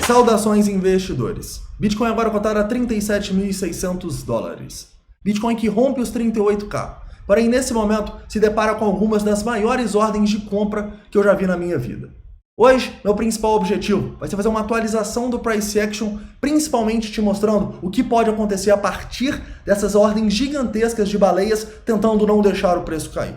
Saudações investidores. Bitcoin agora cotado a 37.600 dólares. Bitcoin que rompe os 38k. Porém, nesse momento, se depara com algumas das maiores ordens de compra que eu já vi na minha vida. Hoje, meu principal objetivo vai ser fazer uma atualização do Price Action, principalmente te mostrando o que pode acontecer a partir dessas ordens gigantescas de baleias tentando não deixar o preço cair.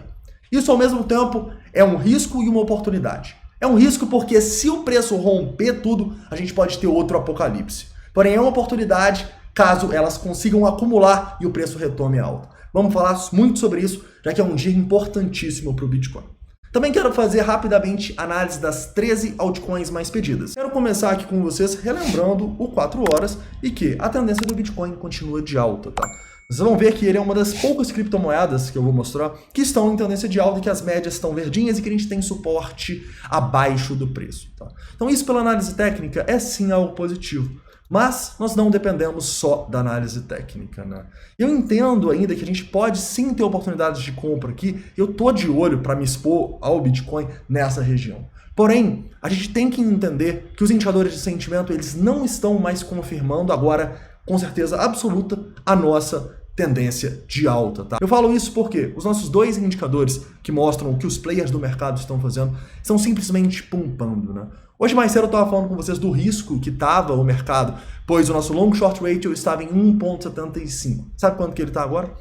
Isso, ao mesmo tempo, é um risco e uma oportunidade. É um risco porque se o preço romper tudo, a gente pode ter outro apocalipse. Porém, é uma oportunidade caso elas consigam acumular e o preço retome alta. Vamos falar muito sobre isso, já que é um dia importantíssimo para o Bitcoin. Também quero fazer rapidamente análise das 13 altcoins mais pedidas. Quero começar aqui com vocês relembrando o 4 horas e que a tendência do Bitcoin continua de alta, tá? Vocês vão ver que ele é uma das poucas criptomoedas que eu vou mostrar que estão em tendência de alta e que as médias estão verdinhas e que a gente tem suporte abaixo do preço, tá? Então isso pela análise técnica é sim algo positivo. Mas nós não dependemos só da análise técnica, né? Eu entendo ainda que a gente pode sim ter oportunidades de compra aqui. Eu tô de olho para me expor ao Bitcoin nessa região. Porém, a gente tem que entender que os indicadores de sentimento eles não estão mais confirmando agora, com certeza absoluta, a nossa tendência de alta, tá? Eu falo isso porque os nossos dois indicadores que mostram o que os players do mercado estão fazendo estão simplesmente pumpando, né? Hoje mais cedo eu estava falando com vocês do risco que estava o mercado, pois o nosso long short ratio estava em 1,75. Sabe quanto que ele está agora?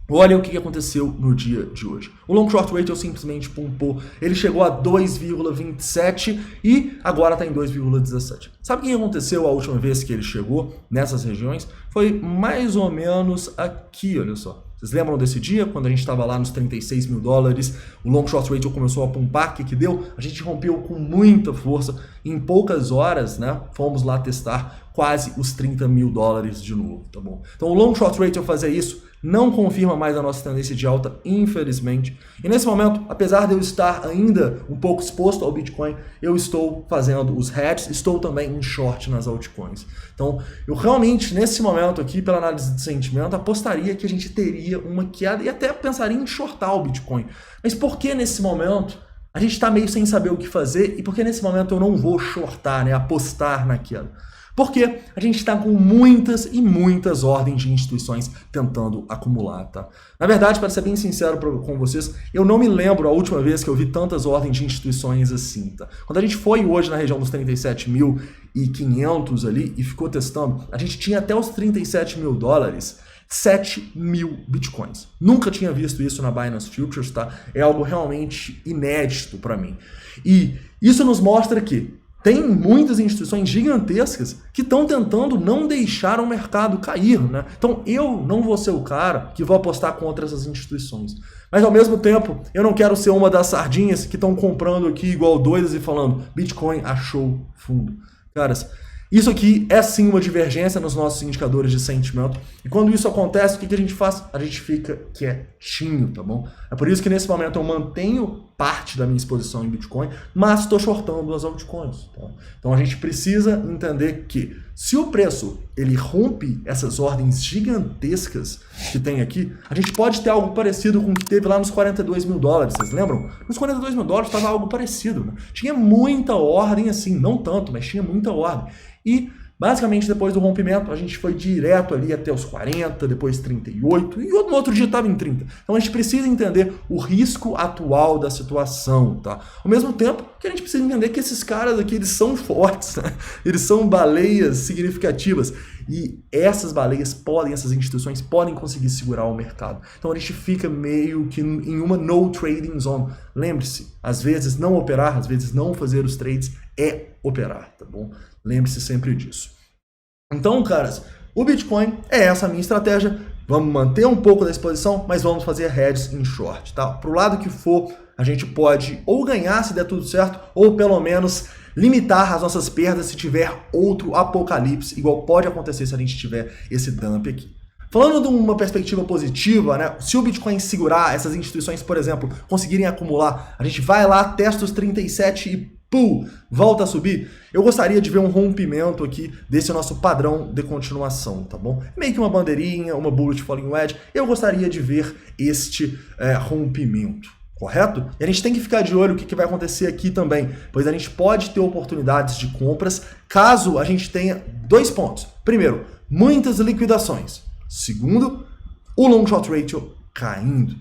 Olha o que aconteceu no dia de hoje. O long short ratio simplesmente pumpou. Ele chegou a 2,27 e agora está em 2,17. Sabe o que aconteceu a última vez que ele chegou nessas regiões? Foi mais ou menos aqui, olha só. Vocês lembram desse dia, quando a gente estava lá nos 36 mil dólares, o long short ratio começou a pumpar, o que deu? A gente rompeu com muita força, em poucas horas, né? Fomos lá testar quase os 30 mil dólares de novo, tá bom? Então o long short ratio fazer isso não confirma mais a nossa tendência de alta, infelizmente. E nesse momento, apesar de eu estar ainda um pouco exposto ao Bitcoin, eu estou fazendo os hedges, estou também em short nas altcoins. Então, eu realmente, nesse momento aqui, pela análise de sentimento, apostaria que a gente teria uma queda e até pensaria em shortar o Bitcoin. Mas por que nesse momento a gente está meio sem saber o que fazer e por que nesse momento eu não vou shortar, né, apostar na queda? Porque a gente está com muitas e muitas ordens de instituições tentando acumular, tá? Na verdade, para ser bem sincero com vocês, eu não me lembro a última vez que eu vi tantas ordens de instituições assim, tá? Quando a gente foi hoje na região dos 37.500 ali e ficou testando, a gente tinha até os 37 mil dólares 7 mil bitcoins. Nunca tinha visto isso na Binance Futures, tá? É algo realmente inédito para mim. E isso nos mostra que tem muitas instituições gigantescas que estão tentando não deixar o mercado cair, né? Então eu não vou ser o cara que vou apostar contra essas instituições. Mas ao mesmo tempo, eu não quero ser uma das sardinhas que estão comprando aqui igual doidas e falando Bitcoin achou fundo. Caras, isso aqui é sim uma divergência nos nossos indicadores de sentimento. E quando isso acontece, o que a gente faz? A gente fica quietinho, tá bom? É por isso que nesse momento eu mantenho parte da minha exposição em Bitcoin, mas estou shortando as altcoins. Tá? Então a gente precisa entender que se o preço ele rompe essas ordens gigantescas que tem aqui, a gente pode ter algo parecido com o que teve lá nos 42 mil dólares. Vocês lembram? Nos 42 mil dólares estava algo parecido. Né? Tinha muita ordem assim, não tanto, mas tinha muita ordem. E basicamente depois do rompimento a gente foi direto ali até os 40, depois 38 e no outro dia estava em 30. Então a gente precisa entender o risco atual da situação, tá? Ao mesmo tempo que a gente precisa entender que esses caras aqui eles são fortes, né? Eles são baleias significativas e essas baleias podem, essas instituições podem conseguir segurar o mercado. Então a gente fica meio que em uma no trading zone. Lembre-se, às vezes não operar, às vezes não fazer os trades é operar, tá bom? Lembre-se sempre disso. Então, caras, o Bitcoin é essa a minha estratégia. Vamos manter um pouco da exposição, mas vamos fazer hedges em short, tá? Pro lado que for, a gente pode ou ganhar se der tudo certo, ou pelo menos limitar as nossas perdas se tiver outro apocalipse, igual pode acontecer se a gente tiver esse dump aqui. Falando de uma perspectiva positiva, né? Se o Bitcoin segurar, essas instituições, por exemplo, conseguirem acumular, a gente vai lá, testa os 37 e volta a subir, eu gostaria de ver um rompimento aqui desse nosso padrão de continuação, tá bom? Meio que uma bandeirinha, uma bullet falling wedge, eu gostaria de ver este rompimento. correto? E a gente tem que ficar de olho o que vai acontecer aqui também, pois a gente pode ter oportunidades de compras caso a gente tenha 2 pontos. Primeiro, muitas liquidações. Segundo, o long short ratio caindo.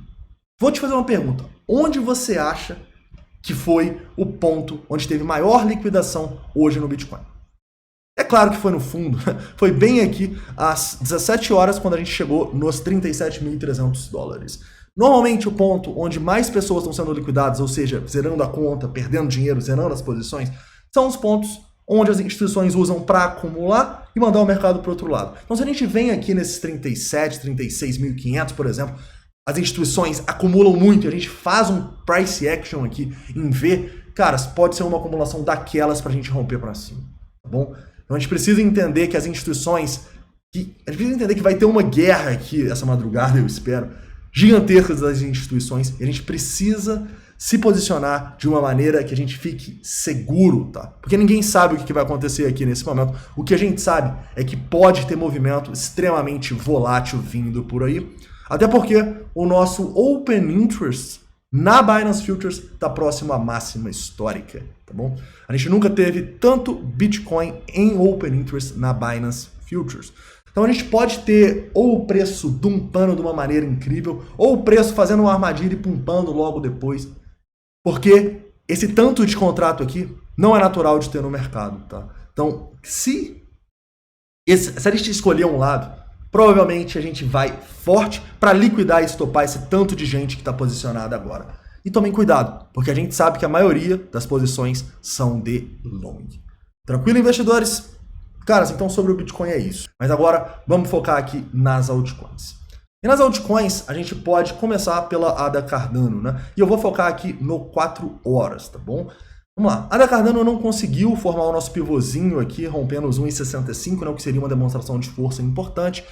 Vou te fazer uma pergunta. Onde você acha que foi o ponto onde teve maior liquidação hoje no Bitcoin? É claro que foi no fundo, foi bem aqui às 17 horas quando a gente chegou nos 37.300 dólares. Normalmente o ponto onde mais pessoas estão sendo liquidadas, ou seja, zerando a conta, perdendo dinheiro, zerando as posições, são os pontos onde as instituições usam para acumular e mandar o mercado para o outro lado. Então se a gente vem aqui nesses 37, 36.500, por exemplo, as instituições acumulam muito e a gente faz um price action aqui em ver, cara, pode ser uma acumulação daquelas para a gente romper para cima, tá bom? Então a gente precisa entender que as instituições, a gente precisa entender que vai ter uma guerra aqui essa madrugada, eu espero, gigantesca das instituições, e a gente precisa se posicionar de uma maneira que a gente fique seguro, tá? Porque ninguém sabe o que vai acontecer aqui nesse momento. O que a gente sabe é que pode ter movimento extremamente volátil vindo por aí, até porque o nosso Open Interest na Binance Futures está próximo à máxima histórica, tá bom? A gente nunca teve tanto Bitcoin em Open Interest na Binance Futures. Então a gente pode ter ou o preço dumpando de uma maneira incrível, ou o preço fazendo uma armadilha e pumpando logo depois. Porque esse tanto de contrato aqui não é natural de ter no mercado, tá? Então, se a gente escolher um lado, provavelmente a gente vai forte para liquidar e estopar esse tanto de gente que está posicionada agora. E tomem cuidado, porque a gente sabe que a maioria das posições são de long. Tranquilo, investidores? Caras, então sobre o Bitcoin é isso. Mas agora vamos focar aqui nas altcoins. E nas altcoins a gente pode começar pela ADA Cardano, né? E eu vou focar aqui no 4 horas, tá bom? Vamos lá. A ADA Cardano não conseguiu formar o nosso pivôzinho aqui, rompendo os 1,65, né? O que seria uma demonstração de força importante.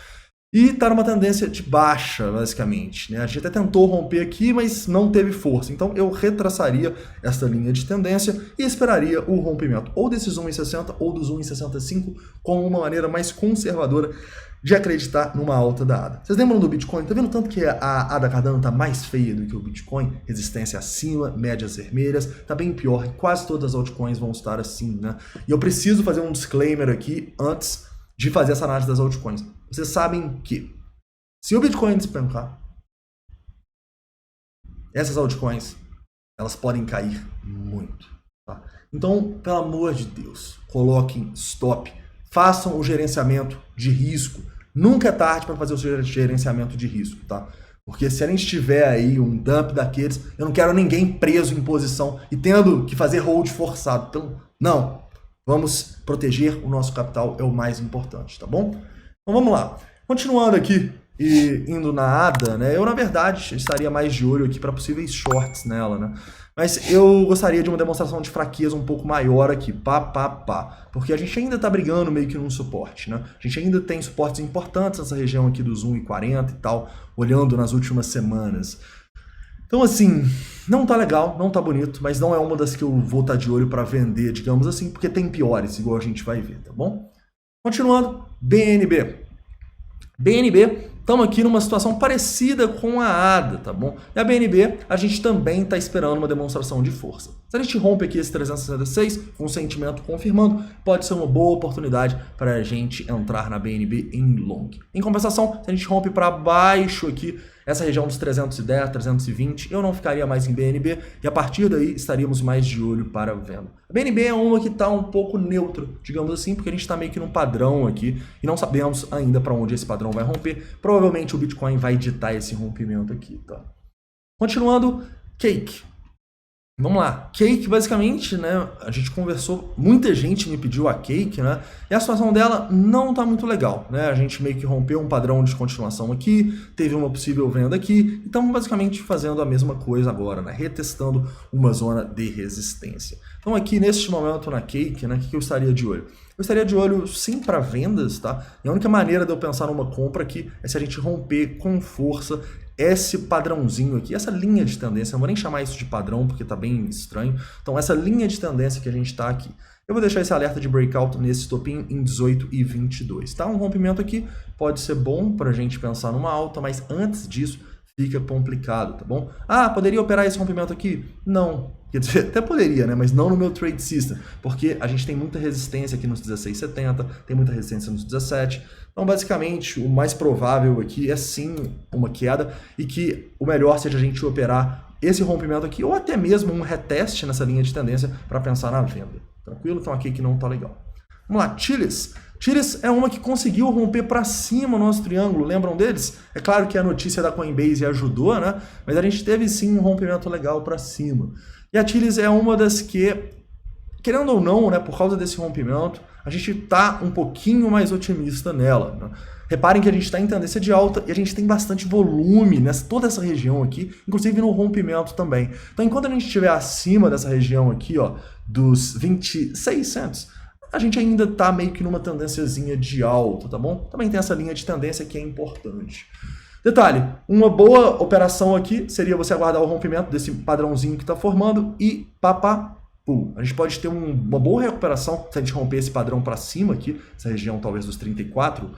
E está numa tendência de baixa, basicamente, né? A gente até tentou romper aqui, mas não teve força. Então eu retraçaria essa linha de tendência e esperaria o rompimento ou desses 1,60 ou dos 1,65 como uma maneira mais conservadora de acreditar numa alta da ADA. Vocês lembram do Bitcoin? Tá vendo tanto que a ADA Cardano tá mais feia do que o Bitcoin? Resistência acima, médias vermelhas, tá bem pior. Quase todas as altcoins vão estar assim, né? E eu preciso fazer um disclaimer aqui antes de fazer essa análise das altcoins. Vocês sabem que se o Bitcoin despencar, essas altcoins, elas podem cair muito. Tá? Então, pelo amor de Deus, coloquem stop, façam o gerenciamento de risco. Nunca é tarde para fazer o gerenciamento de risco, tá? Porque se a gente tiver aí um dump daqueles, eu não quero ninguém preso em posição e tendo que fazer hold forçado. Então, não. Vamos proteger o nosso capital, é o mais importante, tá bom? Então vamos lá. Continuando aqui e indo na ADA, né? Eu, na verdade, estaria mais de olho aqui para possíveis shorts nela, né? Mas eu gostaria de uma demonstração de fraqueza um pouco maior aqui, porque a gente ainda está brigando meio que num suporte, né? A gente ainda tem suportes importantes nessa região aqui dos 1,40 e tal, olhando nas últimas semanas. Então, assim, não tá legal, não tá bonito, mas não é uma das que eu vou estar de olho para vender, digamos assim, porque tem piores, igual a gente vai ver, tá bom? Continuando, BNB. BNB, estamos aqui numa situação parecida com a ADA, tá bom? E a BNB, a gente também está esperando uma demonstração de força. Se a gente rompe aqui esse 366, com o sentimento confirmando, pode ser uma boa oportunidade para a gente entrar na BNB em long. Em compensação, se a gente rompe para baixo aqui, essa região dos 310, 320, eu não ficaria mais em BNB e a partir daí estaríamos mais de olho para a venda. A BNB é uma que está um pouco neutra, digamos assim, porque a gente está meio que num padrão aqui e não sabemos ainda para onde esse padrão vai romper. Provavelmente o Bitcoin vai ditar esse rompimento aqui, tá? Continuando, Cake. Vamos lá, Cake basicamente, né, a gente conversou, muita gente me pediu a Cake, né, e a situação dela não tá muito legal, né, a gente meio que rompeu um padrão de continuação aqui, teve uma possível venda aqui, e estamos basicamente fazendo a mesma coisa agora, né, retestando uma zona de resistência. Então aqui neste momento na Cake, né, o que eu estaria de olho? Eu estaria de olho sim para vendas, tá, e a única maneira de eu pensar numa compra aqui é se a gente romper com força esse padrãozinho aqui, essa linha de tendência, eu não vou nem chamar isso de padrão porque tá bem estranho, então essa linha de tendência que a gente tá aqui, eu vou deixar esse alerta de breakout nesse estopim em 18,22, tá? Um rompimento aqui pode ser bom pra gente pensar numa alta, mas antes disso, fica complicado, tá bom? Ah, poderia operar esse rompimento aqui? Não. Quer dizer, até poderia, né? Mas não no meu trade system, porque a gente tem muita resistência aqui nos 16,70, tem muita resistência nos 17. Então, basicamente, o mais provável aqui é sim uma queda e que o melhor seja a gente operar esse rompimento aqui ou até mesmo um reteste nessa linha de tendência para pensar na venda. Tranquilo? Então aqui que não tá legal. Vamos lá, Chiles. Chiles é uma que conseguiu romper para cima o nosso triângulo, lembram deles? É claro que a notícia da Coinbase ajudou, né? Mas a gente teve sim um rompimento legal para cima. E a Chiles é uma das que, querendo ou não, né, por causa desse rompimento, a gente tá um pouquinho mais otimista nela, né? Reparem que a gente está em tendência de alta e a gente tem bastante volume nessa toda essa região aqui, inclusive no rompimento também. Então, enquanto a gente estiver acima dessa região aqui, ó, dos 2600, a gente ainda está meio que numa tendênciazinha de alta, tá bom? Também tem essa linha de tendência que é importante. Detalhe, uma boa operação aqui seria você aguardar o rompimento desse padrãozinho que está formando e a gente pode ter uma boa recuperação se a gente romper esse padrão para cima aqui, essa região talvez dos 34,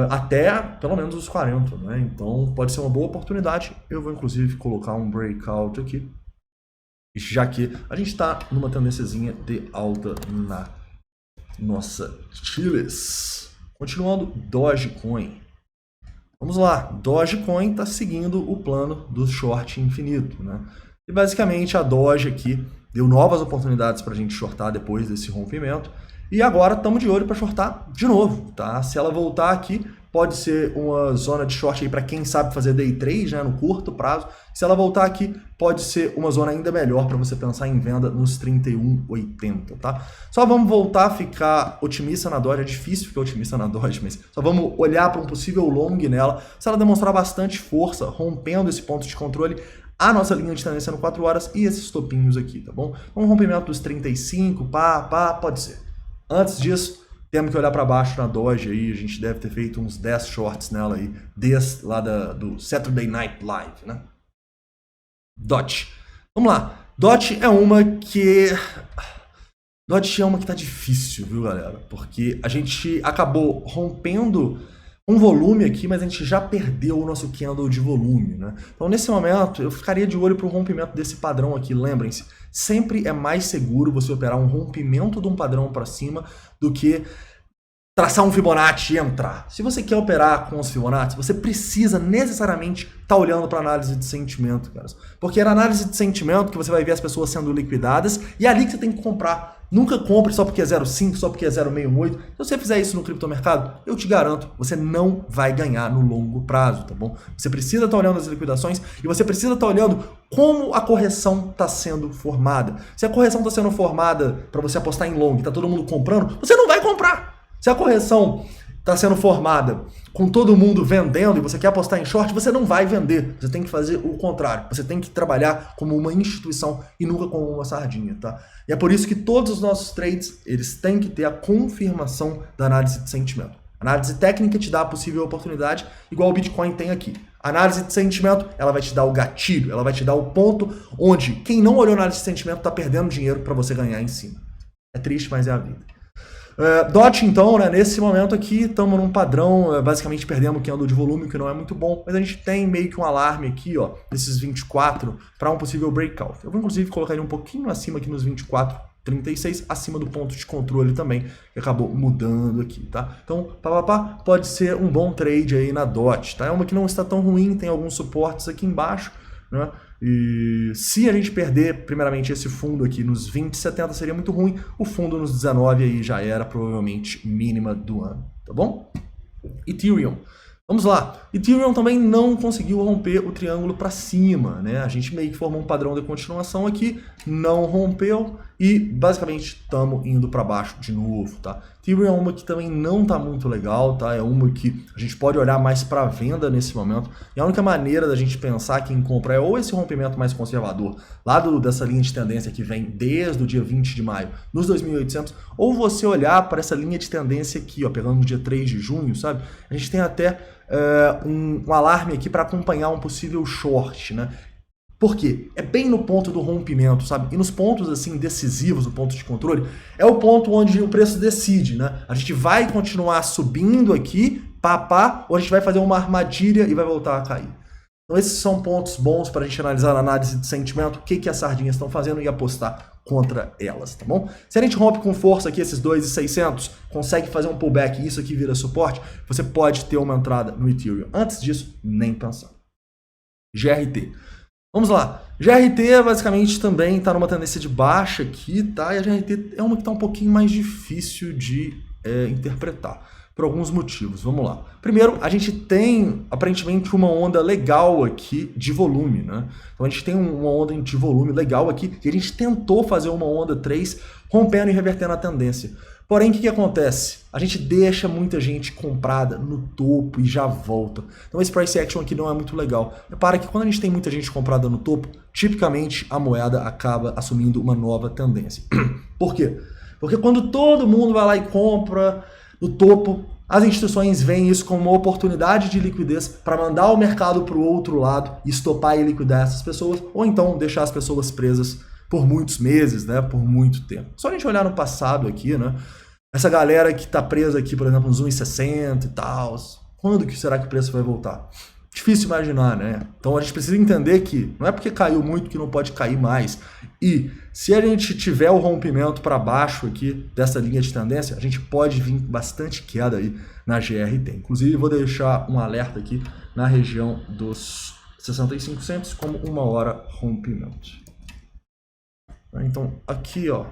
até pelo menos os 40, né? Então pode ser uma boa oportunidade. Eu vou inclusive colocar um breakout aqui, já que a gente está numa tendênciazinha de alta na nossa Chiles. Continuando, Dogecoin. Vamos lá, Dogecoin está seguindo o plano do short infinito, né? E basicamente a Doge aqui deu novas oportunidades para a gente shortar depois desse rompimento. E agora estamos de olho para shortar de novo, tá? Se ela voltar aqui, pode ser uma zona de short aí para quem sabe fazer day trade, né, no curto prazo. Se ela voltar aqui, pode ser uma zona ainda melhor para você pensar em venda nos 31,80, tá? Só vamos voltar a ficar otimista na Doge, é difícil ficar otimista na Doge, mas só vamos olhar para um possível long nela. Se ela demonstrar bastante força, rompendo esse ponto de controle, a nossa linha de tendência no 4 horas e esses topinhos aqui, tá bom? Um rompimento dos 35, pode ser. Antes disso, temos que olhar para baixo na Doge aí, a gente deve ter feito uns 10 shorts nela aí, desde lá do Saturday Night Live, né? DOT. Vamos lá. DOT é uma que tá difícil, viu, galera? Porque a gente acabou rompendo um volume aqui, mas a gente já perdeu o nosso candle de volume, né? Então, nesse momento, eu ficaria de olho para o rompimento desse padrão aqui. Lembrem-se, sempre é mais seguro você operar um rompimento de um padrão para cima do que traçar um Fibonacci e entrar. Se você quer operar com os Fibonacci, você precisa necessariamente estar olhando para análise de sentimento, cara. Porque é na análise de sentimento que você vai ver as pessoas sendo liquidadas e é ali que você tem que comprar. Nunca compre só porque é 0,5, só porque é 0,68. Se você fizer isso no criptomercado, eu te garanto, você não vai ganhar no longo prazo, tá bom? Você precisa estar olhando as liquidações e você precisa estar olhando como a correção está sendo formada. Se a correção está sendo formada para você apostar em long e está todo mundo comprando, você não vai comprar. Se a correção está sendo formada com todo mundo vendendo e você quer apostar em short, você não vai vender. Você tem que fazer o contrário. Você tem que trabalhar como uma instituição e nunca como uma sardinha, tá? E é por isso que todos os nossos trades, eles têm que ter a confirmação da análise de sentimento. A análise técnica te dá a possível oportunidade, igual o Bitcoin tem aqui. A análise de sentimento, ela vai te dar o gatilho, ela vai te dar o ponto onde quem não olhou a análise de sentimento está perdendo dinheiro para você ganhar em cima. É triste, mas é a vida. DOT, então, né, nesse momento aqui, estamos num padrão, basicamente perdendo o candle de volume, que não é muito bom, mas a gente tem meio que um alarme aqui, ó, desses 24, para um possível breakout. Eu vou, inclusive, colocar ele um pouquinho acima aqui nos 24,36, acima do ponto de controle também, que acabou mudando aqui, tá? Então, pode ser um bom trade aí na DOT, tá? É uma que não está tão ruim, tem alguns suportes aqui embaixo, né? E se a gente perder, primeiramente, esse fundo aqui nos 20,70 seria muito ruim. O fundo nos 19 aí já era provavelmente mínima do ano, tá bom? Ethereum. Vamos lá. Ethereum também não conseguiu romper o triângulo para cima, né? A gente meio que formou um padrão de continuação aqui, não rompeu e basicamente estamos indo para baixo de novo, tá? Ethereum é uma que também não tá muito legal, tá? É uma que a gente pode olhar mais para venda nesse momento. E a única maneira da gente pensar que em compra é ou esse rompimento mais conservador, lá dessa linha de tendência que vem desde o dia 20 de maio, nos 2.800, ou você olhar para essa linha de tendência aqui, ó, pegando no dia 3 de junho, sabe? A gente tem até um alarme aqui para acompanhar um possível short, né? Por quê? É bem no ponto do rompimento, sabe? E nos pontos assim decisivos, o ponto de controle, é o ponto onde o preço decide, né? A gente vai continuar subindo aqui, ou a gente vai fazer uma armadilha e vai voltar a cair. Então esses são pontos bons para a gente analisar na análise de sentimento, o que as sardinhas estão fazendo e apostar contra elas, tá bom? Se a gente rompe com força aqui esses 2.600, consegue fazer um pullback e isso aqui vira suporte, você pode ter uma entrada no Ethereum. Antes disso, nem pensar. GRT. Vamos lá. GRT basicamente também está numa tendência de baixa aqui, tá? E a GRT é uma que está um pouquinho mais difícil de interpretar, por alguns motivos. Vamos lá. Primeiro, a gente tem aparentemente uma onda legal aqui de volume, né? Então a gente tem uma onda de volume legal aqui e a gente tentou fazer uma onda 3 rompendo e revertendo a tendência. Porém, o que acontece? A gente deixa muita gente comprada no topo e já volta. Então esse price action aqui não é muito legal. Repara que quando a gente tem muita gente comprada no topo, tipicamente a moeda acaba assumindo uma nova tendência. Por quê? Porque quando todo mundo vai lá e compra no topo, as instituições veem isso como uma oportunidade de liquidez para mandar o mercado para o outro lado e estopar e liquidar essas pessoas, ou então deixar as pessoas presas por muitos meses, né, por muito tempo. Só a gente olhar no passado aqui, né, essa galera que está presa aqui, por exemplo, nos 1,60 e tal, quando que será que o preço vai voltar? Difícil imaginar, né? Então a gente precisa entender que não é porque caiu muito que não pode cair mais. E se a gente tiver o rompimento para baixo aqui dessa linha de tendência, a gente pode vir bastante queda aí na GRT. Inclusive vou deixar um alerta aqui na região dos 65 cents como 1 hora rompimento. Então aqui, ó,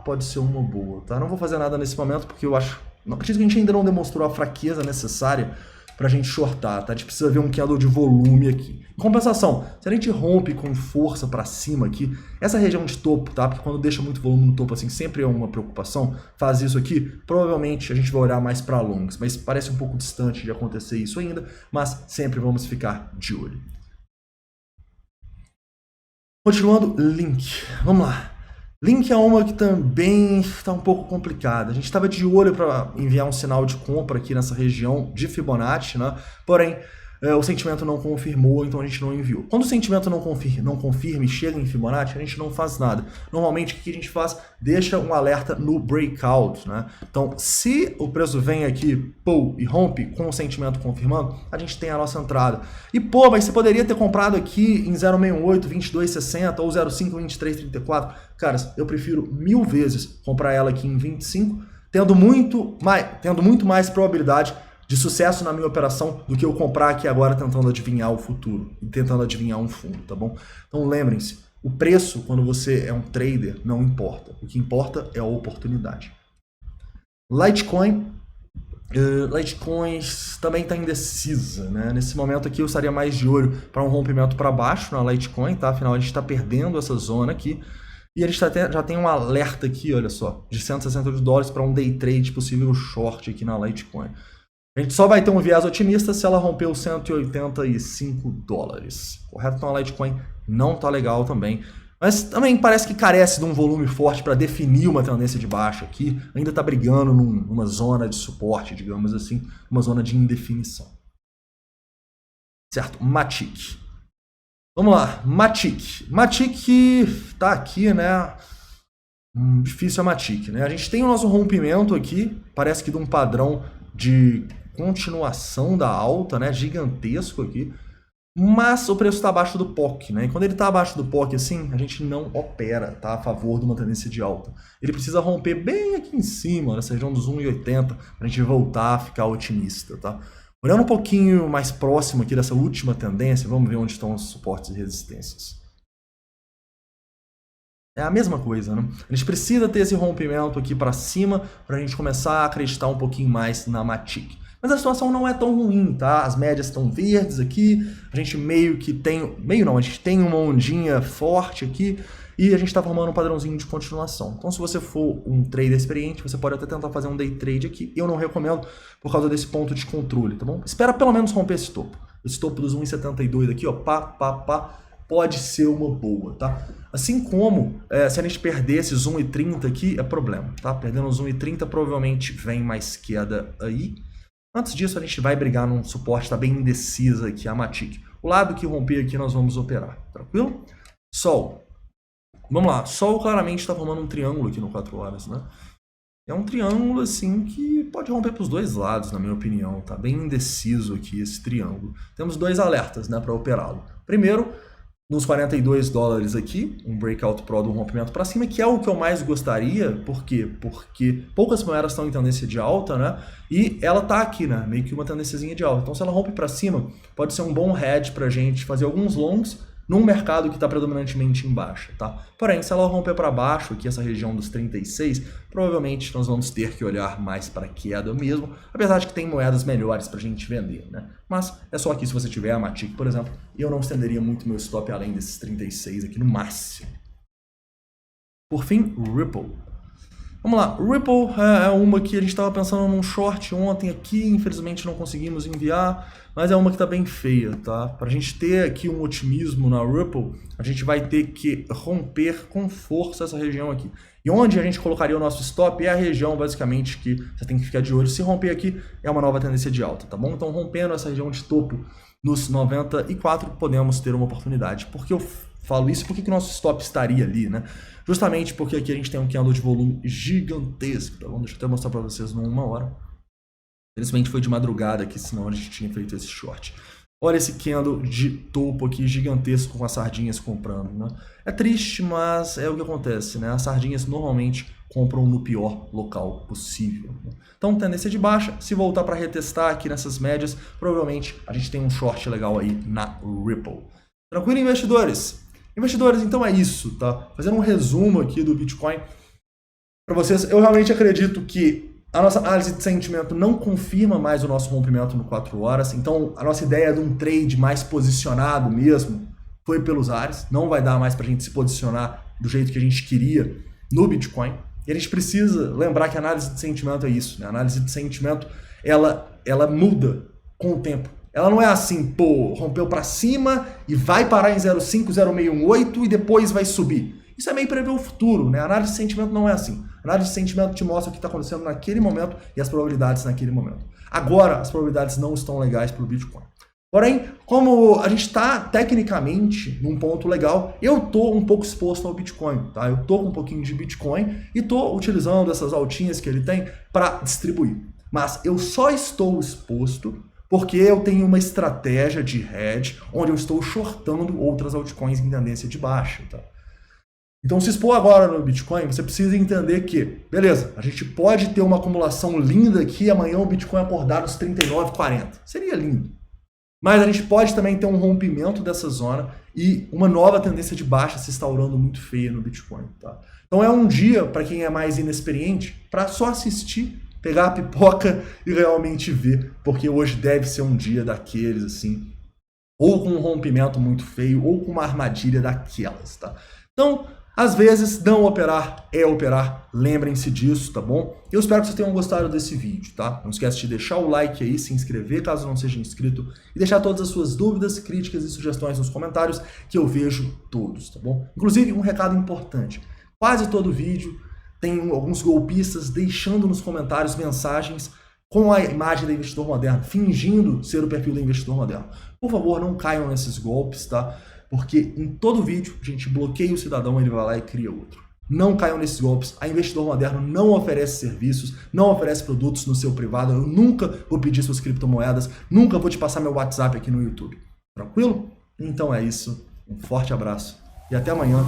pode ser uma boa, tá? Não vou fazer nada nesse momento porque eu acho que a gente ainda não demonstrou a fraqueza necessária para a gente shortar, tá? A gente precisa ver um candle de volume aqui. Em compensação, se a gente rompe com força para cima aqui, essa região de topo, tá? Porque quando deixa muito volume no topo assim, sempre é uma preocupação. Faz isso aqui, provavelmente a gente vai olhar mais para longs, mas parece um pouco distante de acontecer isso ainda, mas sempre vamos ficar de olho. Continuando, Link. Vamos lá. Link é uma que também está um pouco complicada. A gente estava de olho para enviar um sinal de compra aqui nessa região de Fibonacci, né? Porém, o sentimento não confirmou, então a gente não enviou. Quando o sentimento não confirma e chega em Fibonacci, a gente não faz nada. Normalmente, o que a gente faz? Deixa um alerta no breakout, né? Então, se o preço vem aqui, pô, e rompe com o sentimento confirmando, a gente tem a nossa entrada. E, pô, mas você poderia ter comprado aqui em 0,68, 22,60 ou 0,5, 23,34. Caras, eu prefiro 1000 vezes comprar ela aqui em 25, tendo muito mais probabilidade de sucesso na minha operação do que eu comprar aqui agora tentando adivinhar o futuro e tentando adivinhar um fundo, tá bom? Então lembrem-se, o preço quando você é um trader não importa. O que importa é a oportunidade. Litecoin. Litecoins também está indecisa, né? Nesse momento aqui eu estaria mais de olho para um rompimento para baixo na Litecoin, tá? Afinal a gente está perdendo essa zona aqui. E a gente já tem um alerta aqui, olha só, de $160 para um day trade possível short aqui na Litecoin. A gente só vai ter um viés otimista se ela romper os $185, correto? Então a Litecoin não tá legal também. Mas também parece que carece de um volume forte para definir uma tendência de baixa aqui. Ainda está brigando numa zona de suporte, digamos assim, uma zona de indefinição. Certo, Matic. Vamos lá, Matic. Matic tá aqui, né? Difícil a Matic, né? A gente tem o nosso rompimento aqui, parece que de um padrão de continuação da alta, né? Gigantesco aqui. Mas o preço está abaixo do POC, né? E quando ele está abaixo do POC assim, a gente não opera, tá? A favor de uma tendência de alta. Ele precisa romper bem aqui em cima, nessa região dos 1,80, para a gente voltar a ficar otimista, tá? Olhando um pouquinho mais próximo aqui dessa última tendência, vamos ver onde estão os suportes e resistências. É a mesma coisa, né? A gente precisa ter esse rompimento aqui para cima para a gente começar a acreditar um pouquinho mais na Matic. Mas a situação não é tão ruim, tá? As médias estão verdes aqui, a gente meio que tem... Meio não, a gente tem uma ondinha forte aqui e a gente está formando um padrãozinho de continuação. Então se você for um trader experiente, você pode até tentar fazer um day trade aqui. Eu não recomendo por causa desse ponto de controle, tá bom? Espera pelo menos romper esse topo. Esse topo dos 1,72 aqui, ó, pode ser uma boa, tá? Assim como se a gente perder esses 1,30 aqui, é problema, tá? Perdendo os 1,30 provavelmente vem mais queda aí. Antes disso, a gente vai brigar num suporte, tá bem indecisa aqui, a Matic. O lado que romper aqui, nós vamos operar, tranquilo? Sol. Vamos lá, Sol claramente está formando um triângulo aqui no 4 horas, né? É um triângulo, assim, que pode romper para os dois lados, na minha opinião. Tá bem indeciso aqui esse triângulo. Temos dois alertas, né, para operá-lo. Primeiro, nos 42 dólares aqui, um breakout pro de um rompimento para cima, que é o que eu mais gostaria. Por quê? Porque poucas moedas estão em tendência de alta, né? E ela tá aqui, né? Meio que uma tendênciazinha de alta. Então, se ela rompe para cima, pode ser um bom hedge para a gente fazer alguns longs num mercado que está predominantemente em baixa, tá? Porém, se ela romper para baixo, aqui essa região dos 36, provavelmente nós vamos ter que olhar mais para a queda mesmo, apesar de que tem moedas melhores para a gente vender, né? Mas é só aqui se você tiver a Matic, por exemplo, e eu não estenderia muito meu stop além desses 36 aqui no máximo. Por fim, Ripple. Vamos lá, Ripple é uma que a gente estava pensando num short ontem aqui, infelizmente não conseguimos enviar, mas é uma que está bem feia, tá? Para a gente ter aqui um otimismo na Ripple, a gente vai ter que romper com força essa região aqui. E onde a gente colocaria o nosso stop é a região, basicamente, que você tem que ficar de olho. Se romper aqui, é uma nova tendência de alta, tá bom? Então, rompendo essa região de topo nos 94, podemos ter uma oportunidade. Porque eu falo isso, por que o nosso stop estaria ali, né? Justamente porque aqui a gente tem um candle de volume gigantesco, tá bom? Deixa eu até mostrar para vocês numa hora. Infelizmente foi de madrugada aqui, senão a gente tinha feito esse short. Olha esse candle de topo aqui gigantesco com as sardinhas comprando, né? É triste, mas é o que acontece, né? As sardinhas normalmente compram no pior local possível, né? Então, tendência de baixa. Se voltar para retestar aqui nessas médias, provavelmente a gente tem um short legal aí na Ripple. Tranquilo, investidores? Investidores, então é isso, tá? Fazendo um resumo aqui do Bitcoin para vocês, eu realmente acredito que a nossa análise de sentimento não confirma mais o nosso rompimento no 4 horas, então a nossa ideia de um trade mais posicionado mesmo foi pelos ares, não vai dar mais para a gente se posicionar do jeito que a gente queria no Bitcoin. E a gente precisa lembrar que a análise de sentimento é isso, né? A análise de sentimento, ela muda com o tempo. Ela não é assim, pô, rompeu para cima e vai parar em 0,5, 0,618 e depois vai subir. Isso é meio prever o futuro, né? A análise de sentimento não é assim. A análise de sentimento te mostra o que está acontecendo naquele momento e as probabilidades naquele momento. Agora, as probabilidades não estão legais para o Bitcoin. Porém, como a gente está tecnicamente num ponto legal, eu estou um pouco exposto ao Bitcoin, tá? Eu estou com um pouquinho de Bitcoin e estou utilizando essas altinhas que ele tem para distribuir. Mas eu só estou exposto porque eu tenho uma estratégia de hedge onde eu estou shortando outras altcoins em tendência de baixa, tá? Então, se expor agora no Bitcoin, você precisa entender que, beleza, a gente pode ter uma acumulação linda aqui e amanhã o Bitcoin acordar nos 39,40. Seria lindo. Mas a gente pode também ter um rompimento dessa zona e uma nova tendência de baixa se instaurando muito feia no Bitcoin, tá? Então é um dia, para quem é mais inexperiente, para só assistir, pegar a pipoca e realmente ver, porque hoje deve ser um dia daqueles, assim, ou com um rompimento muito feio, ou com uma armadilha daquelas, tá? Então, às vezes, não operar é operar, lembrem-se disso, tá bom? Eu espero que vocês tenham gostado desse vídeo, tá? Não esquece de deixar o like aí, se inscrever caso não seja inscrito e deixar todas as suas dúvidas, críticas e sugestões nos comentários que eu vejo todos, tá bom? Inclusive, um recado importante, quase todo vídeo tem alguns golpistas deixando nos comentários mensagens com a imagem do investidor moderno, fingindo ser o perfil do investidor moderno. Por favor, não caiam nesses golpes, tá? Porque em todo vídeo a gente bloqueia o cidadão, ele vai lá e cria outro. Não caiam nesses golpes. A Investidor Moderno não oferece serviços, não oferece produtos no seu privado. Eu nunca vou pedir suas criptomoedas, nunca vou te passar meu WhatsApp aqui no YouTube. Tranquilo? Então é isso. Um forte abraço e até amanhã.